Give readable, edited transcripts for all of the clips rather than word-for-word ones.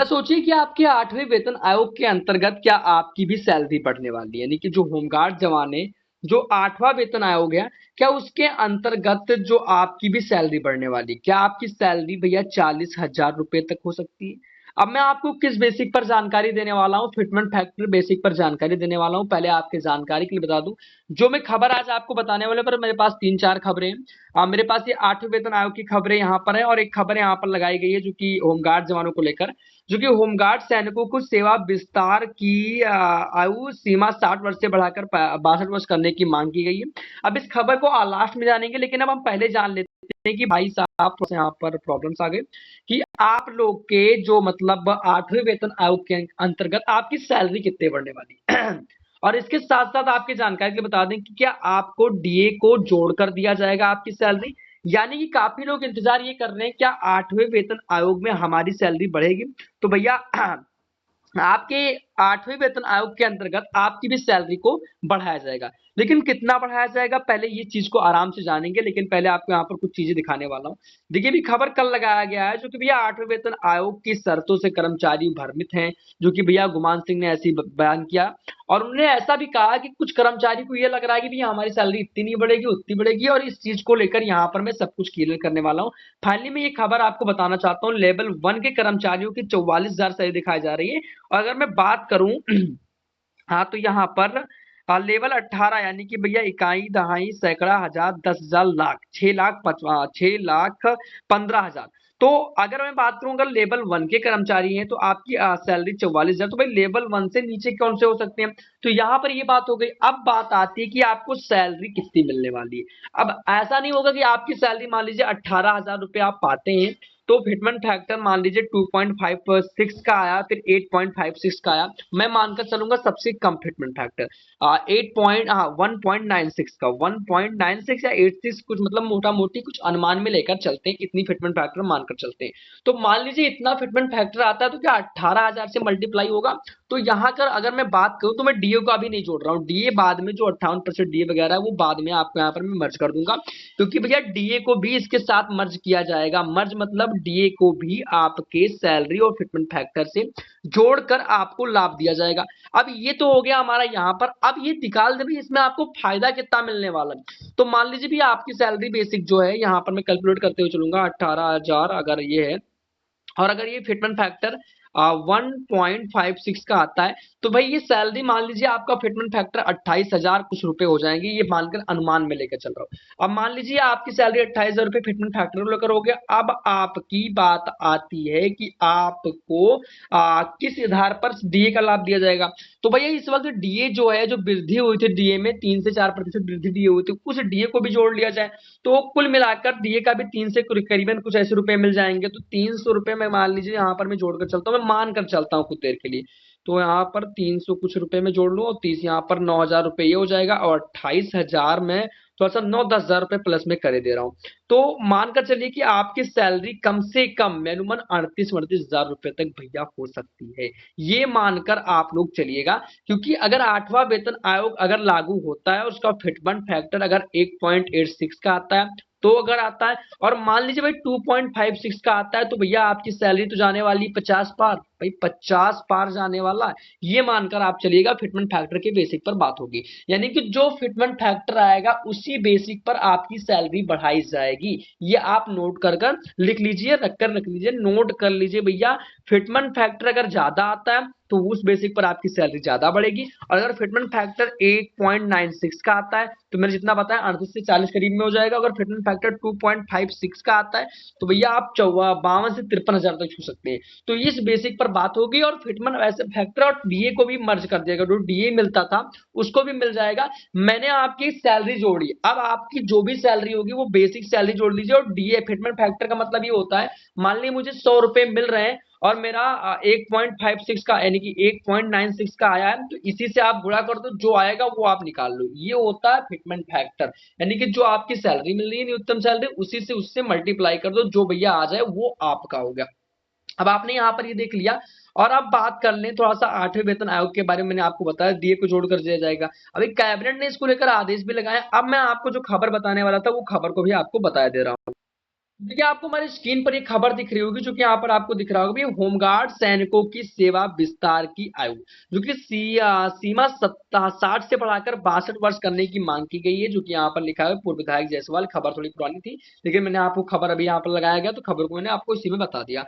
सोचिए कि आपके 8वें वेतन आयोग के अंतर्गत क्या आपकी भी सैलरी बढ़ने वाली है, यानी कि जो होमगार्ड जवान है, जो 8वां वेतन आयोग है, क्या उसके अंतर्गत जो आपकी भी सैलरी बढ़ने वाली है? क्या आपकी सैलरी भैया 40,000 रुपए तक हो सकती है? अब मैं आपको किस बेसिक पर जानकारी देने वाला हूँ, फिटमेंट फैक्टर बेसिक पर जानकारी देने वाला हूँ। पहले आपके जानकारी के लिए बता दूं, जो मैं खबर आज आपको बताने वाले पर मेरे पास 3-4 खबरें हैं। मेरे पास ये 8वें वेतन आयोग की खबरें यहाँ पर है और एक खबर यहाँ पर लगाई गई है जो कि होमगार्ड जवानों को लेकर, जो कि होमगार्ड सैनिकों को सेवा विस्तार की आयु सीमा 60 वर्ष से बढ़ाकर 62 वर्ष करने की मांग की गई है। अब इस खबर को लास्ट में जानेंगे, लेकिन अब हम पहले जान लेते हैं कि भाई साहब यहाँ पर प्रॉब्लम्स आ गए कि आप लोग के जो मतलब 8वें वेतन आयोग के अंतर्गत आपकी सैलरी कितने बढ़ने वाली है। और इसके साथ साथ आपकी जानकारी के लिए बता दें कि क्या आपको डीए को जोड़कर दिया जाएगा आपकी सैलरी, यानी कि काफी लोग इंतजार ये कर रहे हैं क्या 8वें वेतन आयोग में हमारी सैलरी बढ़ेगी। तो भैया आपके 8वें वेतन आयोग के अंतर्गत आपकी भी सैलरी को बढ़ाया जाएगा, लेकिन कितना बढ़ाया जाएगा पहले ये चीज को आराम से जानेंगे। लेकिन पहले आपको यहाँ पर कुछ चीजें दिखाने वाला हूँ। देखिए भी खबर कल लगाया गया है जो कि भैया 8वें वेतन आयोग की शर्तों से कर्मचारी भ्रमित हैं, जो कि भैया गुमान सिंह ने ऐसी बयान किया। और उन्होंने ऐसा भी कहा कि कुछ कर्मचारी को ये लग रहा है कि भैया हमारी सैलरी इतनी नहीं बढ़ेगी उतनी बढ़ेगी, और इस चीज को लेकर यहाँ पर मैं सब कुछ क्लियर करने वाला हूँ। फाइनली मैं ये खबर आपको बताना चाहता हूँ, लेवल 1 के कर्मचारियों की 44,000 सैलरी दिखाई जा रही है। और अगर मैं बात करूं हाँ, तो यहाँ पर लेवल 18 यानी कि भैया इकाई दहाई सैकड़ा हजार 10,000 लाख 6,15,000। तो अगर मैं बात करूं अगर लेवल 1 के कर्मचारी हैं तो आपकी सैलरी 44,000। तो भाई लेवल 1 से नीचे कौन से हो सकते हैं? तो यहाँ पर ये बात हो गई। अब बात आती है कि आपको सैलरी कितनी मिलने वाली है। अब ऐसा नहीं होगा कि आपकी सैलरी मान लीजिए 18,000 रुपए आप पाते हैं तो फिटमेंट फैक्टर मान लीजिए 2.56 का आया, फिर 8.56 का आया। मैं मानकर चलूंगा सबसे कम फिटमेंट फैक्टर 1.96 का, 1.96 या 86 कुछ मतलब मोटा मोटी कुछ अनुमान में लेकर चलते हैं, इतनी फिटमेंट फैक्टर मानकर चलते हैं। तो मान लीजिए इतना फिटमेंट फैक्टर आता है तो क्या 18,000 से मल्टीप्लाई होगा। तो यहाँ कर अगर मैं बात करूं तो मैं डीए को अभी नहीं जोड़ रहा हूँ, डीए बाद में जो 58% डीए वगैरह है वो बाद में आपको यहाँ पर मैं मर्ज कर दूंगा, क्योंकि भैया डीए को भी इसके साथ मर्ज किया जाएगा। मर्ज मतलब डीए को भी आपके सैलरी और फिटमेंट फैक्टर से जोड़कर आपको लाभ दिया जाएगा। अब ये तो हो गया हमारा यहाँ पर। अब ये निकाल दे भी इसमें आपको फायदा कितना मिलने वाला है। तो मान लीजिए भी आपकी सैलरी बेसिक जो है यहाँ पर मैं कैलकुलेट करते हुए चलूंगा 18,000 अगर ये है, और अगर ये फिटमेंट फैक्टर 1.56 का आता है तो भाई ये सैलरी मान लीजिए आपका फिटमेंट फैक्टर 28,000 कुछ रुपए हो जाएंगे, ये मानकर अनुमान में लेकर चल रहा हूं। अब मान लीजिए आपकी सैलरी 28,000 रुपए फिटमेंट फैक्टर को लेकर हो गया। अब आपकी बात आती है कि आपको किस आधार पर डीए का लाभ दिया जाएगा। तो भैया इस वक्त डीए जो है, जो वृद्धि हुई थी डीए में 3 से 4% वृद्धि डीए हुई थी, उस डीए को भी जोड़ लिया जाए तो कुल मिलाकर डीए का भी 3 से करीबन कुछ ऐसे रुपए मिल जाएंगे। तो 300 रुपए में मान लीजिए यहाँ पर मैं जोड़कर चलता हूँ, मैं मान कर चलता हूँ कुछ देर के लिए। तो यहाँ पर 300 कुछ रुपए में जोड़ लूँ और 30 यहाँ पर 9,000 रुपए ये हो जाएगा, और 28,000 में थोड़ा सा 9-10 हजार रुपए प्लस में करे दे रहा हूँ। तो मानकर चलिए कि आपकी सैलरी कम से कम मैनुमन 38-38 हजार रुपए तक भैया हो सकती है, ये मानकर आप लोग चलिएगा। क्योंकि अगर 8वां वेतन आयोग अगर लागू होता है, उसका फिटमेंट फैक्टर अगर 1.86 का आता है तो अगर आता है, और मान लीजिए भाई 2.56 का आता है तो भैया आपकी सैलरी तो जाने वाली 50 पार, भाई 50 पार जाने वाला है। ये मानकर आप चलिएगा फिटमेंट फैक्टर के बेसिक पर बात होगी, यानी कि जो फिटमेंट फैक्टर आएगा उसी बेसिक पर आपकी सैलरी बढ़ाई जाएगी। ये आप नोट कर कर लिख लीजिए, रख लीजिए, नोट कर लीजिए भैया। फिटमेंट फैक्टर अगर ज्यादा आता है तो उस बेसिक पर आपकी सैलरी ज्यादा बढ़ेगी, और अगर फिटमेंट फैक्टर 8.96 का आता है तो मैंने जितना बताया 38 से 40 करीब में हो जाएगा। अगर फिटमेंट फैक्टर 2.56 का आता है तो भैया आप 52 से 53 हजार तक छू सकते हैं। तो इस बेसिक पर बात होगी, और फिटमेंट वैसे फैक्टर और डीए को भी मर्ज कर देगा, जो डीए मिलता था उसको भी मिल जाएगा। मैंने आपकी सैलरी जोड़ी, अब आपकी जो भी सैलरी होगी वो बेसिक सैलरी जोड़ लीजिए, और डीए फिटमेंट फैक्टर का मतलब ये होता है मान ली मुझे 100 रुपए मिल रहे हैं और मेरा 1.56 का यानी कि 1.96 का आया है, तो इसी से आप गुणा कर दो, जो आएगा वो आप निकाल लो। ये होता है फिटमेंट फैक्टर, यानी कि जो आपकी सैलरी मिल रही है न्यूनतम सैलरी उसी से उससे मल्टीप्लाई कर दो, जो भैया आ जाए वो आपका हो गया। अब आपने यहाँ पर ये देख लिया। और अब बात कर लें थोड़ा सा 8वें वेतन आयोग के बारे में। मैंने आपको बताया डीए को जोड़कर दिया जाएगा। अभी कैबिनेट ने इसको लेकर आदेश भी लगाया। अब मैं आपको जो खबर बताने वाला था वो खबर को भी आपको बताया दे रहा हूँ। देखिए, आपको हमारी स्क्रीन पर एक खबर दिख रही होगी, जो कि यहाँ पर आपको दिख रहा होगा, भई होमगार्ड सैनिकों की सेवा विस्तार की आयु, जो कि सीमा 60 से बढ़ाकर 62 वर्ष करने की मांग की गई है, जो कि यहाँ पर लिखा है पूर्व विधायक जायसवाल। खबर थोड़ी पुरानी थी, लेकिन मैंने आपको खबर अभी यहाँ पर लगाया गया, तो खबर को मैंने आपको इसी में बता दिया।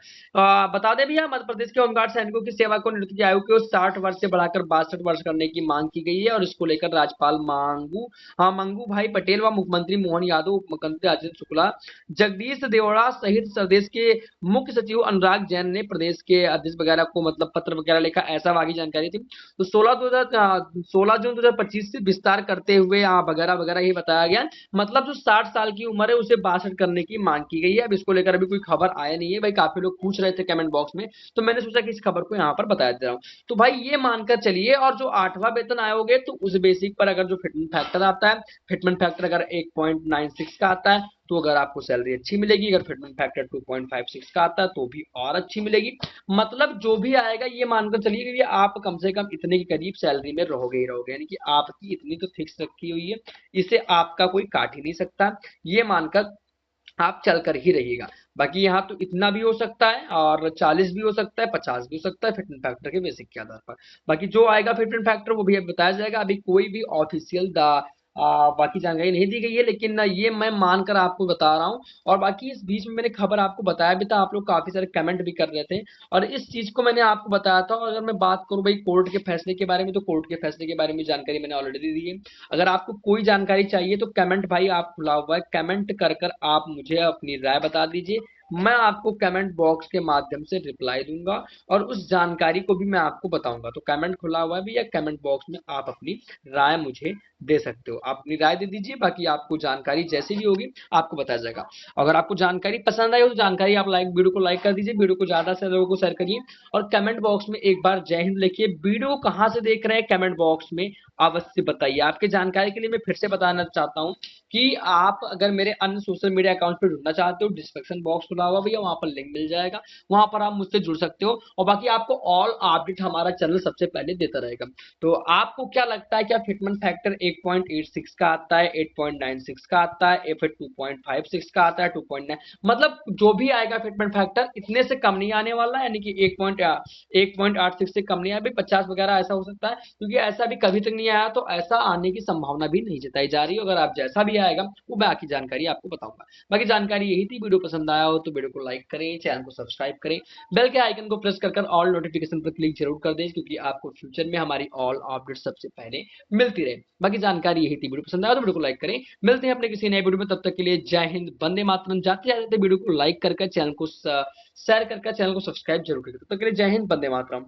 बता दें भैया, मध्य प्रदेश के होमगार्ड सैनिकों की सेवा को निवृत्ति की आयु को 60 वर्ष से बढ़ाकर 62 वर्ष करने की मांग की गई है, और इसको लेकर राज्यपाल मंगू भाई पटेल व मुख्यमंत्री मोहन यादव, उप मुख्यमंत्री राजेंद्र शुक्ला, जगदीश देवड़ा सहित प्रदेश के मुख्य सचिव अनुराग जैन ने प्रदेश के अध्यक्ष वगैरह को मतलब पत्र वगैरह लिखा, ऐसा आगे जानकारी थी। तो 16 जून 2025 से विस्तार करते हुए वगैरह वगैरह ये बताया गया। मतलब जो 60 साल की उम्र है उसे 62 करने की मांग की गई है। अब इसको लेकर अभी कोई खबर आया नहीं है भाई, काफी लोग पूछ रहे थे कमेंट बॉक्स में, तो मैंने सोचा कि इस खबर को यहाँ पर बता देता हूँ। तो भाई ये मानकर चलिए, और जो 8वां वेतन आयोग है, तो उस बेसिक पर अगर जो फिटमेंट फैक्टर आता है, फिटमेंट फैक्टर अगर 1.96 का आता है, तो अगर आपको सैलरी अच्छी मिलेगी। अगर फिटमेंट फैक्टर 2.56 का आता है तो भी और अच्छी मिलेगी। मतलब जो भी आएगा ये मानकर चलिए कि आप कम से कम इतने के करीब सैलरी में रहोगे ही रहोगे, यानी कि आपकी इतनी तो फिक्स रखी हुई है, इसे आपका कोई काट ही नहीं सकता। ये मानकर आप चल कर ही रहिएगा। बाकी यहाँ तो इतना भी हो सकता है, और 40 भी हो सकता है, 50 भी हो सकता है, फिटमेंट फैक्टर के बेसिक के आधार पर। बाकी जो आएगा फिटमेंट फैक्टर वो भी अब बताया जाएगा। अभी कोई भी ऑफिशियल बाकी जानकारी नहीं दी गई है, लेकिन ये मैं मानकर आपको बता रहा हूँ। और बाकी इस बीच में मैंने खबर आपको बताया भी था, आप लोग काफी सारे कमेंट भी कर रहे थे, और इस चीज को मैंने आपको बताया था। और अगर मैं बात करूं भाई कोर्ट के फैसले के बारे में, तो कोर्ट के फैसले के बारे में जानकारी मैंने ऑलरेडी दी है। अगर आपको कोई जानकारी चाहिए तो कमेंट भाई आप खुला हुआ है, कमेंट कर कर आप मुझे अपनी राय बता दीजिए। मैं आपको कमेंट बॉक्स के माध्यम से रिप्लाई दूंगा, और उस जानकारी को भी मैं आपको बताऊंगा। तो कमेंट खुला हुआ है भी, या कमेंट बॉक्स में आप अपनी राय मुझे दे सकते हो, आप अपनी राय दे दीजिए। बाकी आपको जानकारी जैसी भी होगी आपको बताया जाएगा। अगर आपको जानकारी पसंद आई हो तो जानकारी आप वीडियो को लाइक कर दीजिए, वीडियो को ज्यादा से लोगों को शेयर करिए, और कमेंट बॉक्स में एक बार जय हिंद लिखिए। वीडियो कहाँ से देख रहे हैं कमेंट बॉक्स में अवश्य बताइए। आपके जानकारी के लिए मैं फिर से बताना चाहता हूँ कि आप अगर मेरे अन्य सोशल मीडिया अकाउंट पे जुड़ना चाहते हो, डिस्क्रिप्शन बॉक्स खुला हुआ भैया, वहां पर लिंक मिल जाएगा, वहां पर आप मुझसे जुड़ सकते हो। और बाकी आपको ऑल अपडेट हमारा चैनल सबसे पहले देता रहेगा। तो आपको क्या लगता है, क्या फिटमेंट फैक्टर 8.86 का आता है, 8.96 का आता है, या फिर 2.56 का आता है, 2.9, मतलब जो भी आएगा फिटमेंट फैक्टर इतने से कम नहीं आने वाला है, यानी कि 1.86 से कम नहीं आया। 50 वगैरह ऐसा हो सकता है, क्योंकि ऐसा भी कभी तक नहीं आया, तो ऐसा आने की संभावना भी नहीं जताई जा रही है। अगर आप जैसा भी आएगा वो बाकी जानकारी आपको बताऊंगा। बाकी जानकारी यही थी। वीडियो पसंद आया हो तो वीडियो को लाइक करें, चैनल को सब्सक्राइब करें, बेल के आइकन को प्रेस कर ऑल नोटिफिकेशन पर क्लिक जरूर कर दें, क्योंकि आपको फ्यूचर में हमारी ऑल अपडेट सबसे पहले मिलती रहे। बाकी जानकारी यही थी। वीडियो पसंद आया तो वीडियो को लाइक करें। मिलते हैं अपने किसी नए वीडियो में, तब तक के लिए जय हिंद, वंदे मातरम। जाते जाते वीडियो को लाइक करके चैनल को शेयर करके चैनल को सब्सक्राइब जरूर करें। तब तक के लिए जय हिंद, वंदे मातरम।